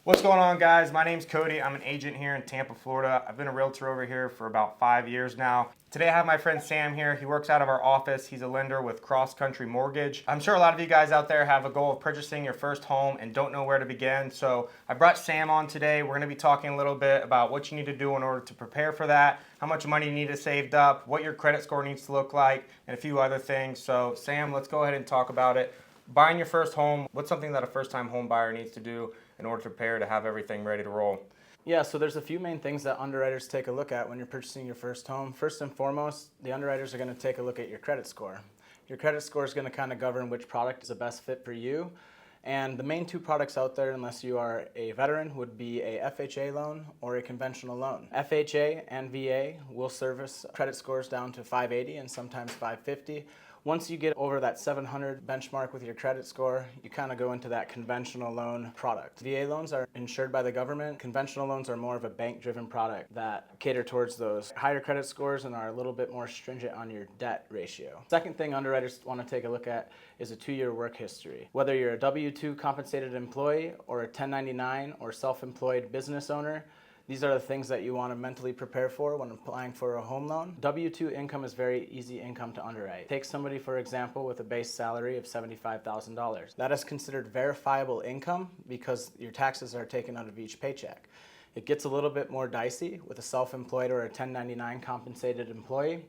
What's going on, guys? My name's Cody. I'm an agent here in Tampa, Florida. I've been a realtor over here for about 5 years now. Today I have my friend Sam here. He works out of our office. He's a lender with Cross Country Mortgage. I'm sure a lot of you guys out there have a goal of purchasing your first home and don't know where to begin. So I brought Sam on today. We're going to be talking a little bit about what you need to do in order to prepare for that, how much money you need to save up, what your credit score needs to look like, and a few other things. So Sam, let's go ahead and talk about it. Buying your first home, what's something that a first-time home buyer needs to do in order to prepare to have everything ready to roll? Yeah, so there's a few main things that underwriters take a look at when you're purchasing your first home. First and foremost, the underwriters are going to take a look at your credit score. Your credit score is going to kind of govern which product is the best fit for you. And the main two products out there, unless you are a veteran, would be a FHA loan or a conventional loan. FHA and VA will service credit scores down to 580 and sometimes 550. Once you get over that 700 benchmark with your credit score, you kind of go into that conventional loan product. VA loans are insured by the government. Conventional loans are more of a bank-driven product that cater towards those higher credit scores and are a little bit more stringent on your debt ratio. Second thing underwriters want to take a look at is a 2-year work history. Whether you're a W-2 compensated employee or a 1099 or self-employed business owner, these are the things that you want to mentally prepare for when applying for a home loan. W-2 income is very easy income to underwrite. Take somebody, for example, with a base salary of $75,000. That is considered verifiable income because your taxes are taken out of each paycheck. It gets a little bit more dicey with a self-employed or a 1099 compensated employee,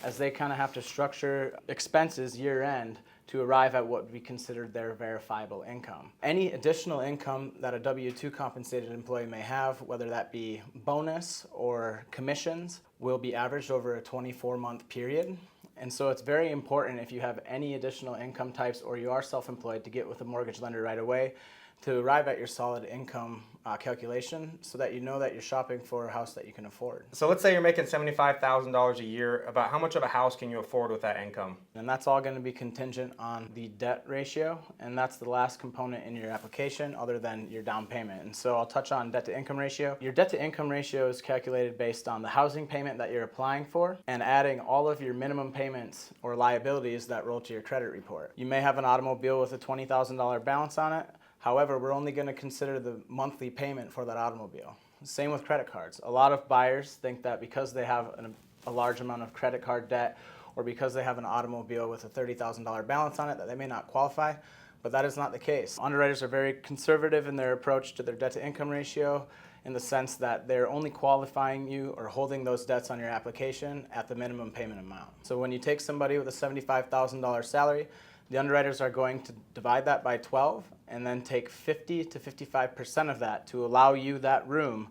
as they kind of have to structure expenses year-end to arrive at what would be considered their verifiable income. Any additional income that a W-2 compensated employee may have, whether that be bonus or commissions, will be averaged over a 24-month period. And so it's very important, if you have any additional income types or you are self-employed, to get with a mortgage lender right away to arrive at your solid income calculation so that you know that you're shopping for a house that you can afford. So let's say you're making $75,000 a year. About how much of a house can you afford with that income? And that's all going to be contingent on the debt ratio, and that's the last component in your application other than your down payment. And so I'll touch on debt to income ratio. Your debt to income ratio is calculated based on the housing payment that you're applying for and adding all of your minimum payments or liabilities that roll to your credit report. You may have an automobile with a $20,000 balance on it. However, we're only going to consider the monthly payment for that automobile. Same with credit cards. A lot of buyers think that because they have a large amount of credit card debt or because they have an automobile with a $30,000 balance on it that they may not qualify, but that is not the case. Underwriters are very conservative in their approach to their debt to income ratio in the sense that they're only qualifying you or holding those debts on your application at the minimum payment amount. So when you take somebody with a $75,000 salary, the underwriters are going to divide that by 12 and then take 50 to 55% of that to allow you that room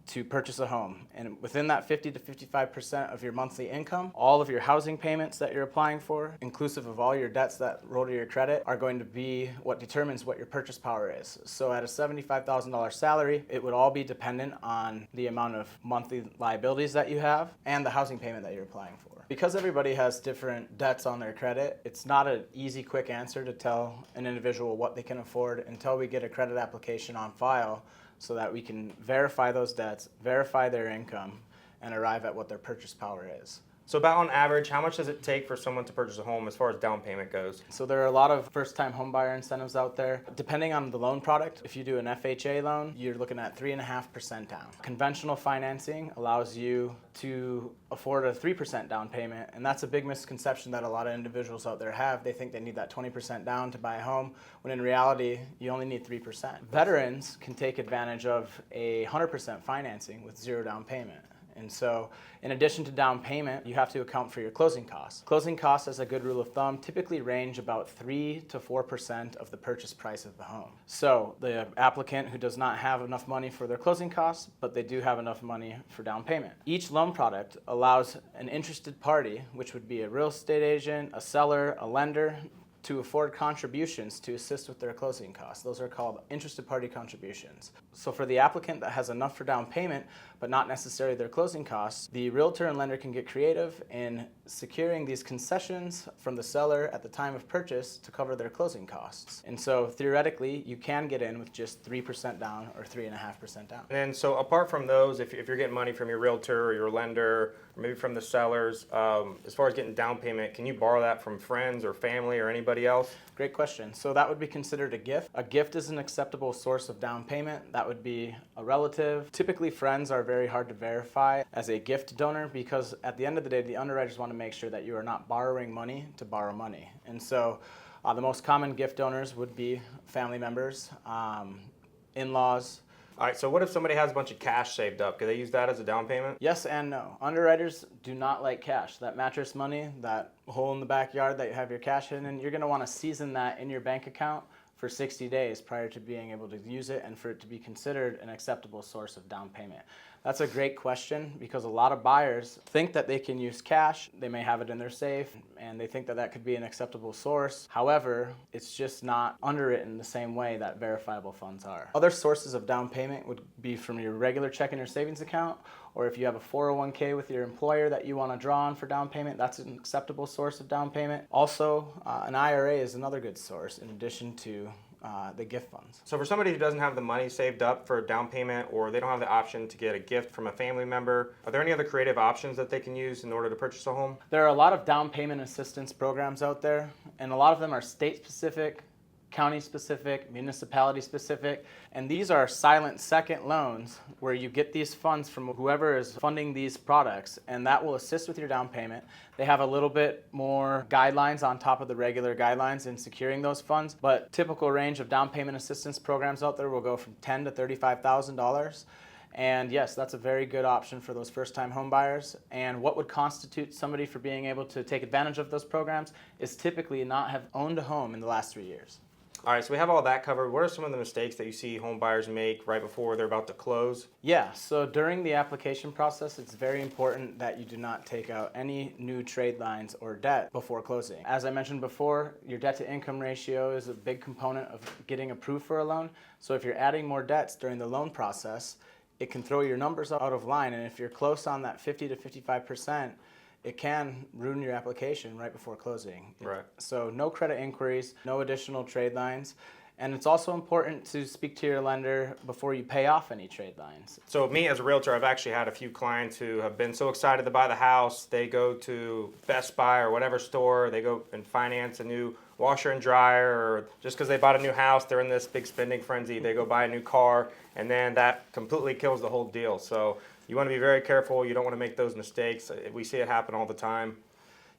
to purchase a home. And within that 50 to 55% of your monthly income, all of your housing payments that you're applying for, inclusive of all your debts that roll to your credit, are going to be what determines what your purchase power is. So at a $75,000 salary, it would all be dependent on the amount of monthly liabilities that you have and the housing payment that you're applying for. Because everybody has different debts on their credit, it's not an easy, quick answer to tell an individual what they can afford until we get a credit application on file so that we can verify those debts, verify their income, and arrive at what their purchase power is. So about on average, how much does it take for someone to purchase a home as far as down payment goes? So there are a lot of first-time homebuyer incentives out there. Depending on the loan product, if you do an FHA loan, you're looking at 3.5% down. Conventional financing allows you to afford a 3% down payment, and that's a big misconception that a lot of individuals out there have. They think they need that 20% down to buy a home, when in reality, you only need 3%. Veterans can take advantage of a 100% financing with zero down payment. And so, in addition to down payment, you have to account for your closing costs. Closing costs, as a good rule of thumb, typically range about 3 to 4% of the purchase price of the home. So, the applicant who does not have enough money for their closing costs, but they do have enough money for down payment. Each loan product allows an interested party, which would be a real estate agent, a seller, a lender, to afford contributions to assist with their closing costs. Those are called interested party contributions. So for the applicant that has enough for down payment, but not necessarily their closing costs, the realtor and lender can get creative in securing these concessions from the seller at the time of purchase to cover their closing costs. And so theoretically, you can get in with just 3% down or 3.5% down. And so apart from those, if you're getting money from your realtor or your lender, or maybe from the sellers, as far as getting down payment, can you borrow that from friends or family or anybody anybody else? Great question. So that would be considered a gift. A gift is an acceptable source of down payment. That would be a relative. Typically, friends are very hard to verify as a gift donor because at the end of the day, the underwriters want to make sure that you are not borrowing money to borrow money. And so the most common gift donors would be family members, in-laws. All right, so what if somebody has a bunch of cash saved up? Could they use that as a down payment? Yes and no. Underwriters do not like cash. That mattress money, that hole in the backyard that you have your cash in, you're going to want to season that in your bank account for 60 days prior to being able to use it and for it to be considered an acceptable source of down payment. That's a great question because a lot of buyers think that they can use cash. They may have it in their safe and they think that that could be an acceptable source. However, it's just not underwritten the same way that verifiable funds are. Other sources of down payment would be from your regular checking or savings account, or if you have a 401k with your employer that you want to draw on for down payment, that's an acceptable source of down payment. Also, an IRA is another good source in addition to the gift funds. So for somebody who doesn't have the money saved up for a down payment or they don't have the option to get a gift from a family member, are there any other creative options that they can use in order to purchase a home? There are a lot of down payment assistance programs out there, and a lot of them are state-specific, county-specific, municipality-specific, and these are silent second loans where you get these funds from whoever is funding these products, and that will assist with your down payment. They have a little bit more guidelines on top of the regular guidelines in securing those funds, but typical range of down payment assistance programs out there will go from $10,000 to $35,000. And yes, that's a very good option for those first-time home buyers. And what would constitute somebody for being able to take advantage of those programs is typically not have owned a home in the last 3 years. All right, so we have all that covered. What are some of the mistakes that you see home buyers make right before they're about to close? Yeah, so during the application process, it's very important that you do not take out any new trade lines or debt before closing. As I mentioned before, your debt to income ratio is a big component of getting approved for a loan. So if you're adding more debts during the loan process, it can throw your numbers out of line. And if you're close on that 50 to 55%, it can ruin your application right before closing. Right. So no credit inquiries, no additional trade lines. And it's also important to speak to your lender before you pay off any trade lines. So me as a realtor, I've actually had a few clients who have been so excited to buy the house, they go to Best Buy or whatever store, they go and finance a new washer and dryer, or just because they bought a new house, they're in this big spending frenzy, they go buy a new car, and then that completely kills the whole deal. So you want to be very careful. You don't want to make those mistakes. We see it happen all the time.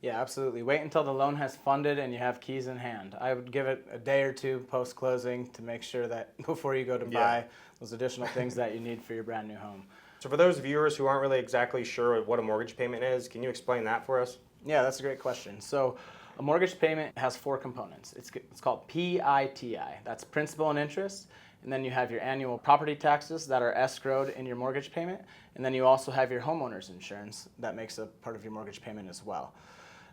Yeah, absolutely. Wait until the loan has funded and you have keys in hand. I would give it a day or two post-closing to make sure that before you go to buy those additional things that you need for your brand new home. So for those viewers who aren't really exactly sure what a mortgage payment is, can you explain that for us? Yeah, that's a great question. So a mortgage payment has 4 components. It's called PITI. That's principal and interest. And then you have your annual property taxes that are escrowed in your mortgage payment. And then you also have your homeowner's insurance that makes a part of your mortgage payment as well.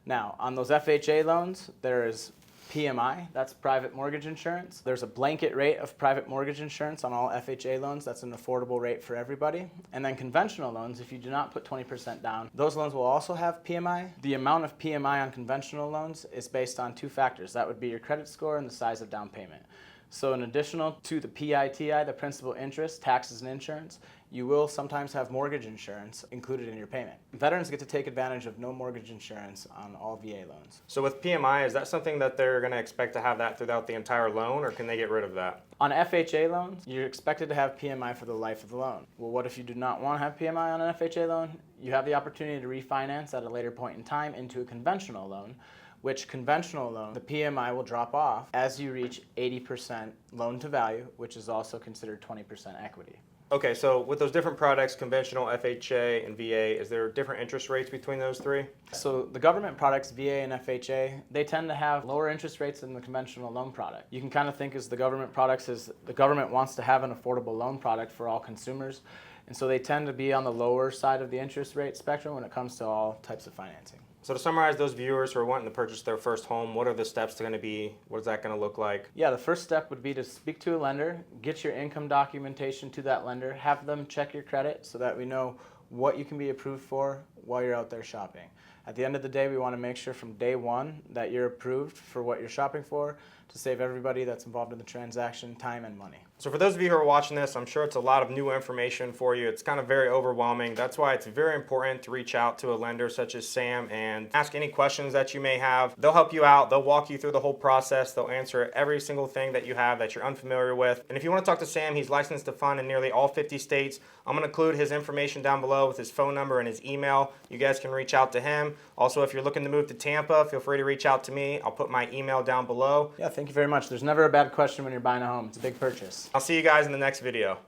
Now, on those FHA loans, there is PMI, that's private mortgage insurance. There's a blanket rate of private mortgage insurance on all FHA loans. That's an affordable rate for everybody. And then conventional loans, if you do not put 20% down, those loans will also have PMI. The amount of PMI on conventional loans is based on 2 factors. That would be your credit score and the size of down payment. So in addition to the PITI, the principal interest, taxes and insurance, you will sometimes have mortgage insurance included in your payment. Veterans get to take advantage of no mortgage insurance on all VA loans. So with PMI, is that something that they're going to expect to have that throughout the entire loan, or can they get rid of that? On FHA loans, you're expected to have PMI for the life of the loan. Well, what if you do not want to have PMI on an FHA loan? You have the opportunity to refinance at a later point in time into a conventional loan, which conventional loan, the PMI will drop off as you reach 80% loan to value, which is also considered 20% equity. Okay, so with those different products, conventional, FHA, and VA, is there different interest rates between those 3? So the government products, VA and FHA, they tend to have lower interest rates than the conventional loan product. You can kind of think as the government products as the government wants to have an affordable loan product for all consumers. And so they tend to be on the lower side of the interest rate spectrum when it comes to all types of financing. So to summarize, those viewers who are wanting to purchase their first home, what are the steps going to be? What is that going to look like? Yeah, the first step would be to speak to a lender, get your income documentation to that lender, have them check your credit so that we know what you can be approved for while you're out there shopping. At the end of the day, we want to make sure from day one that you're approved for what you're shopping for to save everybody that's involved in the transaction time and money. So for those of you who are watching this, I'm sure it's a lot of new information for you. It's kind of very overwhelming. That's why it's very important to reach out to a lender such as Sam and ask any questions that you may have. They'll help you out. They'll walk you through the whole process. They'll answer every single thing that you have that you're unfamiliar with. And if you want to talk to Sam, he's licensed to fund in nearly all 50 states. I'm going to include his information down below with his phone number and his email. You guys can reach out to him. Also, if you're looking to move to Tampa, feel free to reach out to me. I'll put my email down below. Yeah, thank you very much. There's never a bad question when you're buying a home. It's a big purchase. I'll see you guys in the next video.